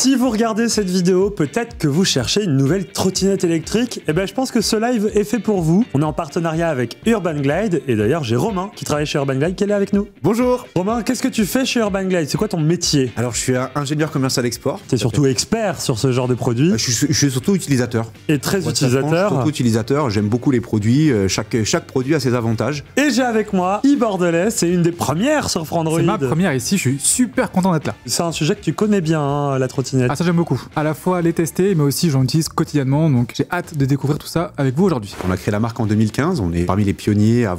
Si vous regardez cette vidéo, peut-être que vous cherchez une nouvelle trottinette électrique. Eh ben, je pense que ce live est fait pour vous. On est en partenariat avec Urban Glide et d'ailleurs j'ai Romain qui travaille chez Urban Glide qui est là avec nous. Bonjour. Romain, qu'est-ce que tu fais chez Urban Glide? C'est quoi ton métier? Alors je suis ingénieur commercial export. Tu es surtout expert sur ce genre de produits. Je suis surtout utilisateur. Et très utilisateur. Surtout utilisateur, j'aime beaucoup les produits, chaque produit a ses avantages. Et j'ai avec moi Yves Bordelais, c'est une des premières sur Frandroid. C'est ma première ici, je suis super content d'être là. C'est un sujet que tu connais bien, hein, la trottinette. Ah ça j'aime beaucoup. À la fois les tester, mais aussi j'en utilise quotidiennement, donc j'ai hâte de découvrir tout ça avec vous aujourd'hui. On a créé la marque en 2015, on est parmi les pionniers à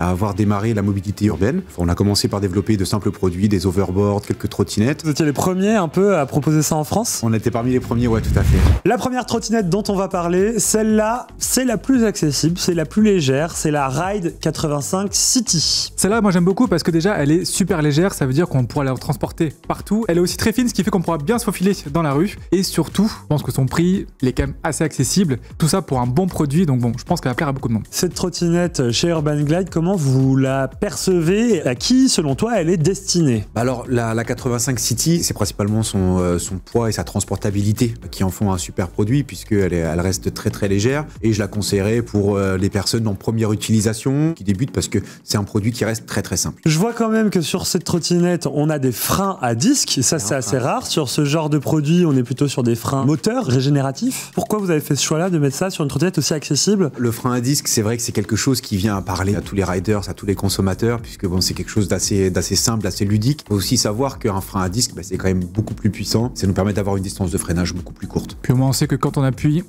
avoir démarré la mobilité urbaine. On a commencé par développer de simples produits, des overboards, quelques trottinettes. Vous étiez les premiers un peu à proposer ça en France? On était parmi les premiers, ouais, tout à fait. La première trottinette dont on va parler, celle-là, c'est la plus accessible, c'est la plus légère, c'est la Ride 85 City. Celle-là, moi j'aime beaucoup parce que déjà elle est super légère, ça veut dire qu'on pourra la transporter partout. Elle est aussi très fine, ce qui fait qu'on pourra bien se faufiler dans la rue. Et surtout, je pense que son prix, il est quand même assez accessible. Tout ça pour un bon produit, donc bon, je pense qu'elle va plaire à beaucoup de monde. Cette trottinette chez Urban Glide, comment vous la percevez? À qui, selon toi, elle est destinée? Alors la 85 City, c'est principalement son poids et sa transportabilité qui en font un super produit puisqu'elle reste très très légère et je la conseillerais pour les personnes en première utilisation qui débutent parce que c'est un produit qui reste très très simple. Je vois quand même que sur cette trottinette, on a des freins à disque, ça c'est assez rare. Sur ce genre de produit, on est plutôt sur des freins moteurs régénératifs. Pourquoi vous avez fait ce choix-là de mettre ça sur une trottinette aussi accessible? Le frein à disque, c'est vrai que c'est quelque chose qui vient à parler à tous les riders, à tous les consommateurs, puisque bon, c'est quelque chose d'assez simple, assez ludique. Il faut aussi savoir qu'un frein à disque, c'est quand même beaucoup plus puissant. Ça nous permet d'avoir une distance de freinage beaucoup plus courte. Puis au moins on sait que quand on appuie,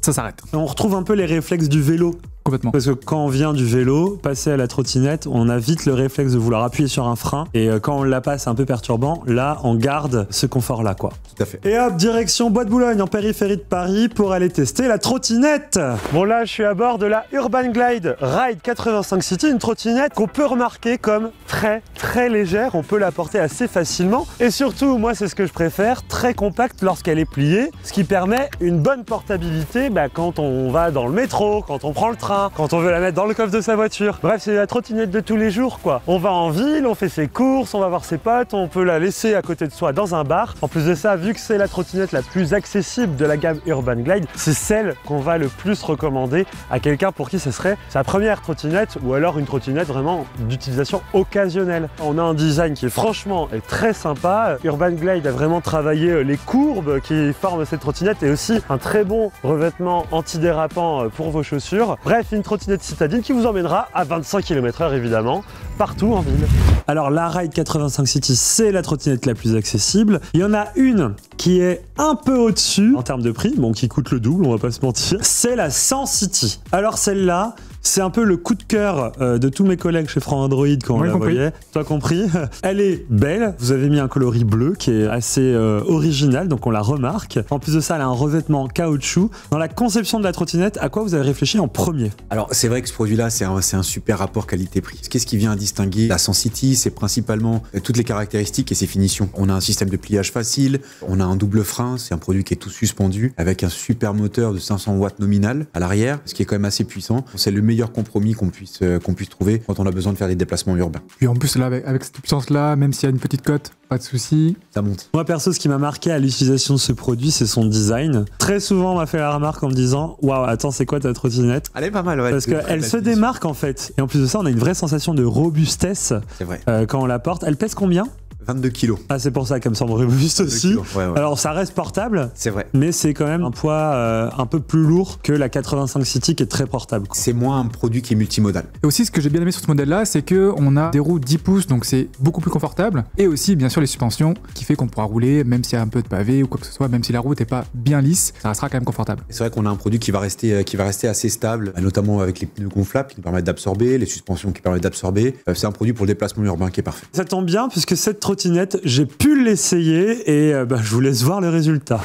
ça s'arrête. On retrouve un peu les réflexes du vélo. Complètement. Parce que quand on vient du vélo, passer à la trottinette, on a vite le réflexe de vouloir appuyer sur un frein. Et quand on la passe un peu perturbant, là, on garde ce confort-là, quoi. Tout à fait. Et hop, direction Bois de Boulogne, en périphérie de Paris, pour aller tester la trottinette. Bon, là, je suis à bord de la Urban Glide Ride 85 City, une trottinette qu'on peut remarquer comme très, très légère. On peut la porter assez facilement. Et surtout, moi, c'est ce que je préfère, très compacte lorsqu'elle est pliée, ce qui permet une bonne portabilité quand on va dans le métro, quand on prend le train, quand on veut la mettre dans le coffre de sa voiture. Bref, c'est la trottinette de tous les jours, quoi. On va en ville, on fait ses courses, on va voir ses potes, on peut la laisser à côté de soi dans un bar. En plus de ça, vu que c'est la trottinette la plus accessible de la gamme Urban Glide, c'est celle qu'on va le plus recommander à quelqu'un pour qui ce serait sa première trottinette ou alors une trottinette vraiment d'utilisation occasionnelle. On a un design qui franchement est très sympa. Urban Glide a vraiment travaillé les courbes qui forment cette trottinette et aussi un très bon revêtement antidérapant pour vos chaussures. Bref, une trottinette citadine qui vous emmènera à 25 km/h évidemment, partout en ville. Alors la Ride 85 City, c'est la trottinette la plus accessible. Il y en a une qui est un peu au-dessus en termes de prix, bon qui coûte le double, on va pas se mentir. C'est la 100 City. Alors celle-là, c'est un peu le coup de cœur de tous mes collègues chez Frandroid quand on la voyait. Toi compris. Elle est belle. Vous avez mis un coloris bleu qui est assez original, donc on la remarque. En plus de ça, elle a un revêtement caoutchouc. Dans la conception de la trottinette, à quoi vous avez réfléchi en premier? Alors c'est vrai que ce produit-là, c'est un super rapport qualité-prix. Qu'est-ce qui vient distinguer la 100 City? C'est principalement toutes les caractéristiques et ses finitions. On a un système de pliage facile, on a un double frein, c'est un produit qui est tout suspendu, avec un super moteur de 500 watts nominal à l'arrière, ce qui est quand même assez puissant. C'est le meilleur compromis qu'on puisse trouver quand on a besoin de faire des déplacements urbains. Puis en plus là, avec cette puissance-là, même s'il y a une petite cote, pas de souci. Ça monte. Moi perso, ce qui m'a marqué à l'utilisation de ce produit, c'est son design. Très souvent, on m'a fait la remarque en me disant « Waouh, attends, c'est quoi ta trottinette ?» Elle est pas mal, ouais. Parce qu'elle se démarque en fait. Et en plus de ça, on a une vraie sensation de robustesse quand on la porte. Elle pèse combien? 22 kilos. Ah, c'est pour ça qu'elle me semble robuste aussi. Ouais. Alors, ça reste portable. C'est vrai. Mais c'est quand même un poids un peu plus lourd que la 85 City qui est très portable. C'est moins un produit qui est multimodal. Et aussi, ce que j'ai bien aimé sur ce modèle-là, c'est qu'on a des roues 10 pouces, donc c'est beaucoup plus confortable. Et aussi, bien sûr, les suspensions qui fait qu'on pourra rouler, même s'il y a un peu de pavé ou quoi que ce soit, même si la route n'est pas bien lisse, ça restera quand même confortable. C'est vrai qu'on a un produit qui va rester assez stable, notamment avec les pneus gonflables qui nous permettent d'absorber, les suspensions qui permettent d'absorber. C'est un produit pour le déplacement urbain qui est parfait. Ça tombe bien, puisque cette trottinette, j'ai pu l'essayer et je vous laisse voir le résultat.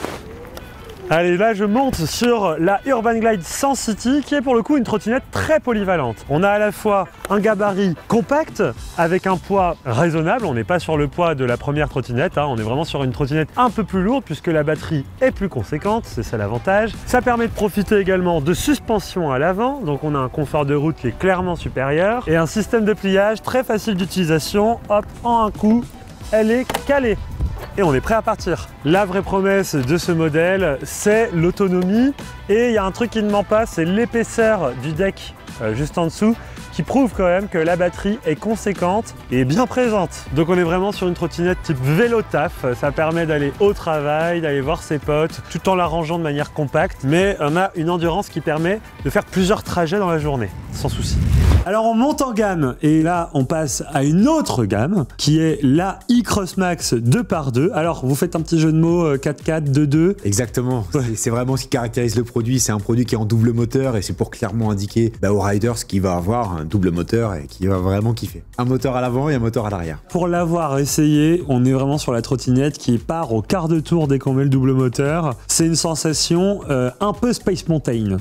Allez, là je monte sur la Urban Glide 100 City qui est pour le coup une trottinette très polyvalente. On a à la fois un gabarit compact avec un poids raisonnable, on n'est pas sur le poids de la première trottinette, on est vraiment sur une trottinette un peu plus lourde puisque la batterie est plus conséquente, c'est ça l'avantage. Ça permet de profiter également de suspension à l'avant, donc on a un confort de route qui est clairement supérieur et un système de pliage très facile d'utilisation, hop, en un coup, elle est calée. et on est prêt à partir. La vraie promesse de ce modèle, c'est l'autonomie et il y a un truc qui ne ment pas, c'est l'épaisseur du deck juste en dessous qui prouve quand même que la batterie est conséquente et bien présente. Donc on est vraiment sur une trottinette type vélo taf, ça permet d'aller au travail, d'aller voir ses potes, tout en la rangeant de manière compacte, mais on a une endurance qui permet de faire plusieurs trajets dans la journée, sans souci. Alors on monte en gamme et là on passe à une autre gamme qui est la e-Cross Max 2x2. Alors vous faites un petit jeu de mots 4x4, 2x2. Exactement, c'est vraiment ce qui caractérise le produit, c'est un produit qui est en double moteur et c'est pour clairement indiquer aux riders qu'il va avoir un double moteur et qui va vraiment kiffer. Un moteur à l'avant et un moteur à l'arrière. Pour l'avoir essayé, on est vraiment sur la trottinette qui part au quart de tour dès qu'on met le double moteur. C'est une sensation un peu Space Mountain.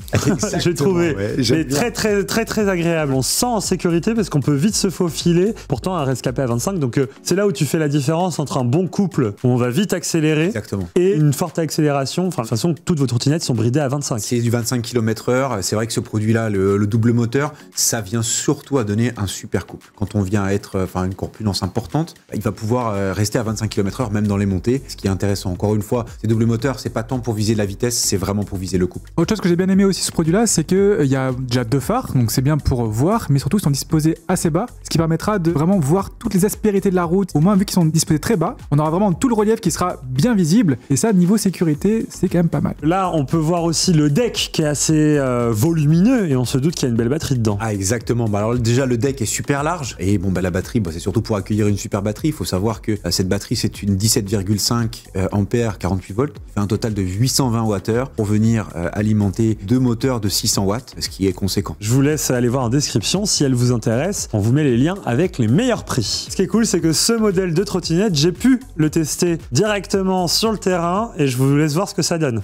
J'ai trouvé, ouais, mais très agréable. On se sent en sécurité parce qu'on peut vite se faufiler. Pourtant un rescapé à 25, donc c'est là où tu fais la différence entre un bon couple où on va vite accélérer. Exactement. Et une forte accélération. Enfin, de toute façon, toutes vos trottinettes sont bridées à 25. C'est du 25 km/h. C'est vrai que ce produit-là, le double moteur, ça vient surtout à donner un super couple. Quand on vient à être une corpulence importante, il va pouvoir rester à 25 km/h même dans les montées. Ce qui est intéressant. Encore une fois, ces doubles moteurs, c'est pas tant pour viser la vitesse, c'est vraiment pour viser le couple. Autre chose que j'ai bien aimé aussi ce produit-là, c'est qu'il y a déjà 2 phares, donc c'est bien pour voir, mais surtout ils sont disposés assez bas, ce qui permettra de vraiment voir toutes les aspérités de la route. Au moins, vu qu'ils sont disposés très bas, on aura vraiment tout le relief qui sera bien visible, et ça, niveau sécurité, c'est quand même pas mal. Là, on peut voir aussi le deck qui est assez volumineux, et on se doute qu'il y a une belle batterie dedans. Ah exactement, alors déjà le deck est super large, et la batterie, c'est surtout pour accueillir une super batterie. Il faut savoir que cette batterie, c'est une 17,5 ampères 48 volts, qui fait un total de 820 Wh pour venir alimenter 2 moteurs de 600 watts, ce qui est conséquent. Je vous laisse aller voir en description si elle vous intéresse. On vous met les liens avec les meilleurs prix. Ce qui est cool, c'est que ce modèle de trottinette, j'ai pu le tester directement sur le terrain et je vous laisse voir ce que ça donne.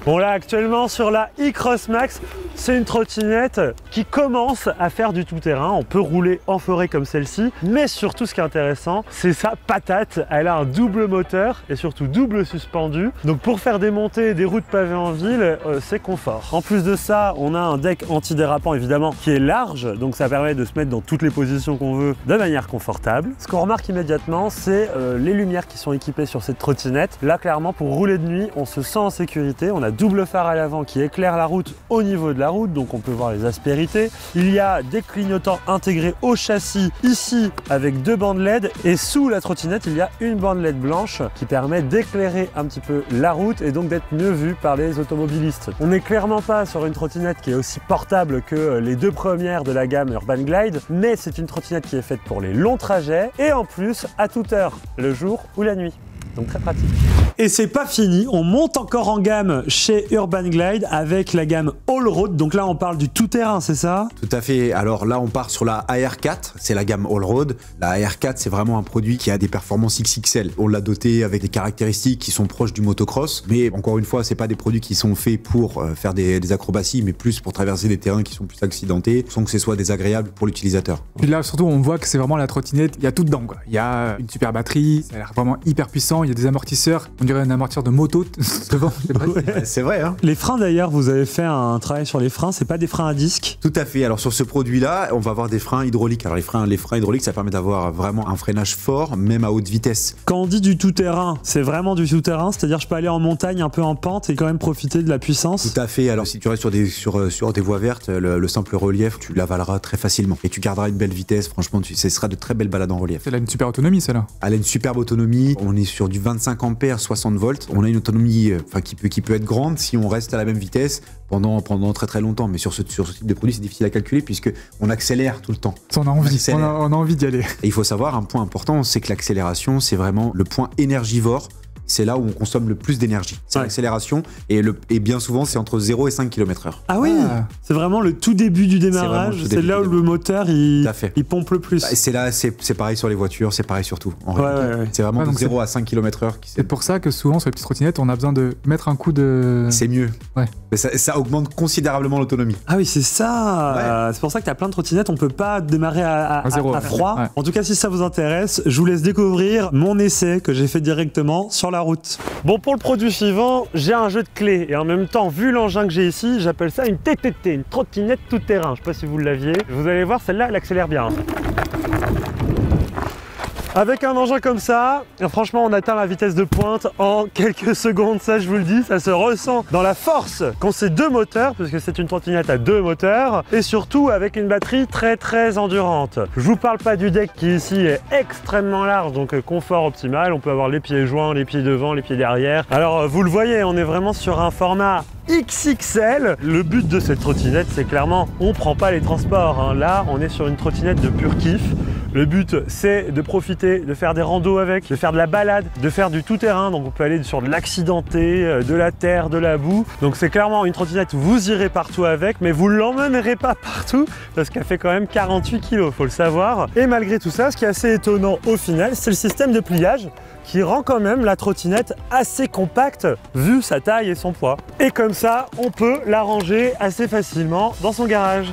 Bon là actuellement sur la e-Cross Max, c'est une trottinette qui commence à faire du tout-terrain. On peut rouler en forêt comme celle-ci, mais surtout ce qui est intéressant, c'est sa patate. Elle a un double moteur et surtout double suspendu. Donc pour faire des montées et des routes pavées en ville, c'est confort. En plus de ça, on a un deck antidérapant évidemment qui est large, donc ça permet de se mettre dans toutes les positions qu'on veut de manière confortable. Ce qu'on remarque immédiatement, c'est les lumières qui sont équipées sur cette trottinette. Là clairement, pour rouler de nuit, on se sent en sécurité. On a double phare à l'avant qui éclaire la route au niveau de la route, donc on peut voir les aspérités. Il y a des clignotants intégrés au châssis ici avec 2 bandes LED, et sous la trottinette il y a une bande LED blanche qui permet d'éclairer un petit peu la route et donc d'être mieux vue par les automobilistes. On n'est clairement pas sur une trottinette qui est aussi portable que les 2 premières de la gamme Urban Glide, mais c'est une trottinette qui est faite pour les longs trajets et en plus à toute heure, le jour ou la nuit. Donc très pratique. Et c'est pas fini, on monte encore en gamme chez Urban Glide avec la gamme All Road. Donc là on parle du tout-terrain, c'est ça? Tout à fait, alors là on part sur la AR4, c'est la gamme All Road. La AR4 c'est vraiment un produit qui a des performances XXL. On l'a doté avec des caractéristiques qui sont proches du motocross, mais encore une fois c'est pas des produits qui sont faits pour faire des acrobaties, mais plus pour traverser des terrains qui sont plus accidentés, sans que ce soit désagréable pour l'utilisateur. Puis là surtout on voit que c'est vraiment la trottinette, il y a tout dedans quoi. Il y a une super batterie, ça a l'air vraiment hyper puissant, il y a des amortisseurs, on dirait un amortisseur de moto devant. Ouais, c'est vrai hein. Les freins d'ailleurs, vous avez fait un travail sur les freins, c'est pas des freins à disque? Tout à fait, alors sur ce produit là on va avoir des freins hydrauliques. Alors les freins hydrauliques ça permet d'avoir vraiment un freinage fort même à haute vitesse. Quand on dit du tout-terrain, c'est vraiment du tout-terrain, c'est-à-dire je peux aller en montagne un peu en pente et quand même profiter de la puissance? Tout à fait, alors si tu restes sur des voies vertes, le simple relief tu l'avaleras très facilement et tu garderas une belle vitesse, franchement ce sera de très belles balades en relief. Elle a une super autonomie celle-là. Elle a une superbe autonomie, on est sur du 25 ampères 60 volts, on a une autonomie qui peut être grande si on reste à la même vitesse pendant très longtemps, mais sur ce type de produit c'est difficile à calculer puisque on accélère tout le temps. On a envie d'y aller. Et il faut savoir un point important, c'est que l'accélération c'est vraiment le point énergivore. C'est là où on consomme le plus d'énergie. C'est l'accélération et bien souvent c'est entre 0 et 5 km/h. Ah oui, c'est vraiment le tout début du démarrage, c'est là où le moteur il pompe le plus. C'est là, c'est pareil sur les voitures, c'est pareil sur tout. C'est vraiment de 0 à 5 km/h. C'est pour ça que souvent sur les petites trottinettes on a besoin de mettre un coup de... C'est mieux. Ouais. Mais ça augmente considérablement l'autonomie. Ah oui, c'est ça. C'est pour ça que t'as plein de trottinettes, on peut pas démarrer à froid. Ouais. En tout cas, si ça vous intéresse, je vous laisse découvrir mon essai que j'ai fait directement sur la route. Bon, pour le produit suivant, j'ai un jeu de clés et en même temps, vu l'engin que j'ai ici, j'appelle ça une TTT, une trottinette tout-terrain. Je sais pas si vous l'aviez. Vous allez voir, celle-là, elle accélère bien. Avec un engin comme ça, franchement on atteint la vitesse de pointe en quelques secondes, ça je vous le dis, ça se ressent dans la force quand c'est 2 moteurs, puisque c'est une trottinette à 2 moteurs, et surtout avec une batterie très endurante. Je vous parle pas du deck qui ici est extrêmement large, donc confort optimal, on peut avoir les pieds joints, les pieds devant, les pieds derrière. Alors vous le voyez, on est vraiment sur un format XXL. Le but de cette trottinette, c'est clairement, on prend pas les transports, hein. Là, on est sur une trottinette de pur kiff. Le but, c'est de profiter, de faire des randos avec, de faire de la balade, de faire du tout-terrain. Donc on peut aller sur de l'accidenté, de la terre, de la boue. Donc c'est clairement une trottinette, vous irez partout avec, mais vous l'emmènerez pas partout parce qu'elle fait quand même 48 kg, faut le savoir. Et malgré tout ça, ce qui est assez étonnant au final, c'est le système de pliage qui rend quand même la trottinette assez compacte vu sa taille et son poids. Et comme ça, on peut la ranger assez facilement dans son garage.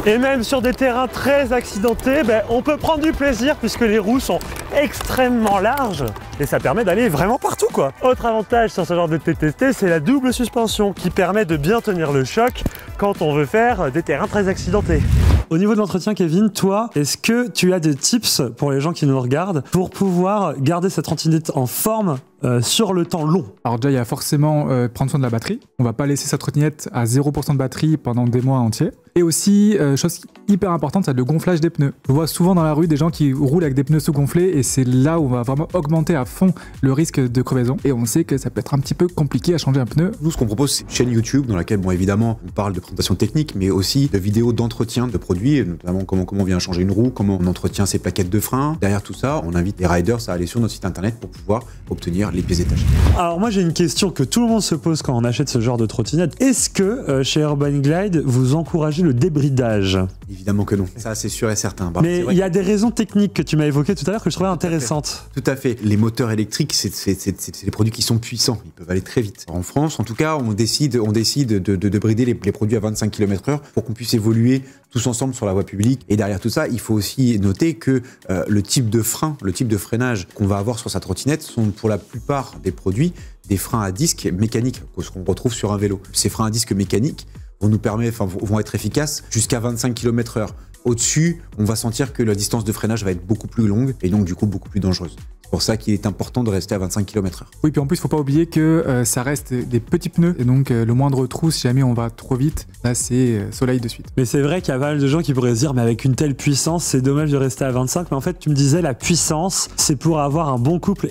Et même sur des terrains très accidentés, on peut prendre du plaisir puisque les roues sont extrêmement larges et ça permet d'aller vraiment partout quoi. Autre avantage sur ce genre de TTT, c'est la double suspension qui permet de bien tenir le choc quand on veut faire des terrains très accidentés. Au niveau de l'entretien, Kevin, toi, est-ce que tu as des tips pour les gens qui nous regardent pour pouvoir garder cette trottinette en forme sur le temps long? Alors déjà, il y a forcément prendre soin de la batterie. On va pas laisser sa trottinette à 0% de batterie pendant des mois entiers. Et aussi, chose hyper importante, c'est le gonflage des pneus. Je vois souvent dans la rue des gens qui roulent avec des pneus sous-gonflés et c'est là où on va vraiment augmenter à fond le risque de crevaison. Et on sait que ça peut être un petit peu compliqué à changer un pneu. Nous, ce qu'on propose, c'est une chaîne YouTube dans laquelle, bon, évidemment, on parle de présentation technique, mais aussi de vidéos d'entretien de produits, notamment comment on vient changer une roue, comment on entretient ses plaquettes de frein. Derrière tout ça, on invite les riders à aller sur notre site internet pour pouvoir obtenir les pièces détachées. Alors moi, j'ai une question que tout le monde se pose quand on achète ce genre de trottinette. Est-ce que chez Urban Glide, vous encouragez le débridage? Évidemment que non. Ça, c'est sûr et certain. Mais il y a des raisons techniques que tu m'as évoquées tout à l'heure que je trouvais intéressantes. Tout à fait. Les moteurs électriques, c'est des produits qui sont puissants. Ils peuvent aller très vite. En France, en tout cas, on décide de brider les produits à 25 km/h pour qu'on puisse évoluer tous ensemble sur la voie publique. Et derrière tout ça, il faut aussi noter que le type de frein, le type de freinage qu'on va avoir sur sa trottinette sont pour la plupart des produits des freins à disque mécaniques qu'on retrouve sur un vélo. Ces freins à disque mécaniques vont être efficaces jusqu'à 25 km/h. Au-dessus, on va sentir que la distance de freinage va être beaucoup plus longue et donc du coup beaucoup plus dangereuse. C'est pour ça qu'il est important de rester à 25 km/h. Oui, puis en plus, il ne faut pas oublier que ça reste des petits pneus. Et donc, le moindre trou, si jamais on va trop vite, là, c'est soleil de suite. Mais c'est vrai qu'il y a pas mal de gens qui pourraient se dire, mais avec une telle puissance, c'est dommage de rester à 25. Mais en fait, tu me disais, la puissance, c'est pour avoir un bon couple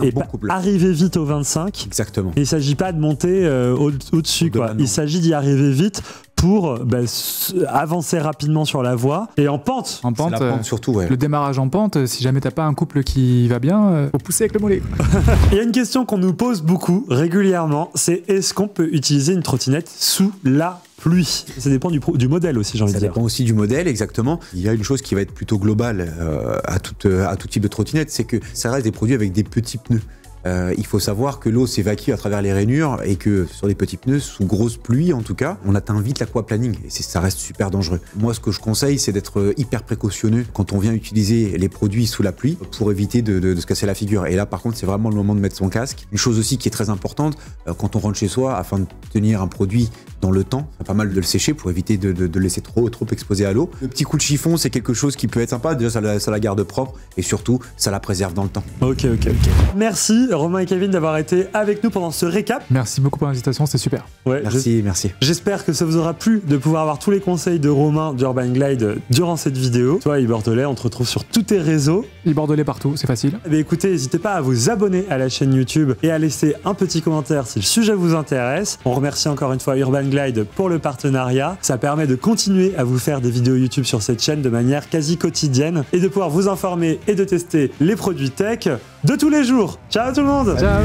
arriver vite au 25. Exactement. Et il ne s'agit pas de monter au-dessus, quoi. Il s'agit d'y arriver vite pour avancer rapidement sur la voie et en pente. En pente, la pente surtout, ouais. Le démarrage en pente, si jamais t'as pas un couple qui va bien, faut pousser avec le mollet. Il y a une question qu'on nous pose beaucoup régulièrement, c'est est-ce qu'on peut utiliser une trottinette sous la pluie? Ça dépend du modèle aussi, j'ai envie de dire. Ça dépend aussi du modèle, exactement. Il y a une chose qui va être plutôt globale à tout type de trottinette, c'est que ça reste des produits avec des petits pneus. Il faut savoir que l'eau s'évacue à travers les rainures et que sur les petits pneus, sous grosse pluie en tout cas, on atteint vite l'aquaplaning et ça reste super dangereux. Moi, ce que je conseille, c'est d'être hyper précautionneux quand on vient utiliser les produits sous la pluie pour éviter de se casser la figure. Et là, par contre, c'est vraiment le moment de mettre son casque. Une chose aussi qui est très importante, quand on rentre chez soi, afin de tenir un produit dans le temps, c'est pas mal de le sécher pour éviter de le laisser trop exposé à l'eau. Le petit coup de chiffon, c'est quelque chose qui peut être sympa. Déjà, ça la garde propre et surtout, ça la préserve dans le temps. Ok. Merci Romain et Kevin d'avoir été avec nous pendant ce récap. Merci beaucoup pour l'invitation, c'était super. Ouais, merci. J'espère que ça vous aura plu de pouvoir avoir tous les conseils de Romain d'Urban Glide durant cette vidéo. Toi, Bordelais, on te retrouve sur tous tes réseaux. Bordelais partout, c'est facile. Écoutez, n'hésitez pas à vous abonner à la chaîne YouTube et à laisser un petit commentaire si le sujet vous intéresse. On remercie encore une fois Urban Glide pour le partenariat. Ça permet de continuer à vous faire des vidéos YouTube sur cette chaîne de manière quasi quotidienne et de pouvoir vous informer et de tester les produits tech de tous les jours. Ciao tout le monde! Ciao.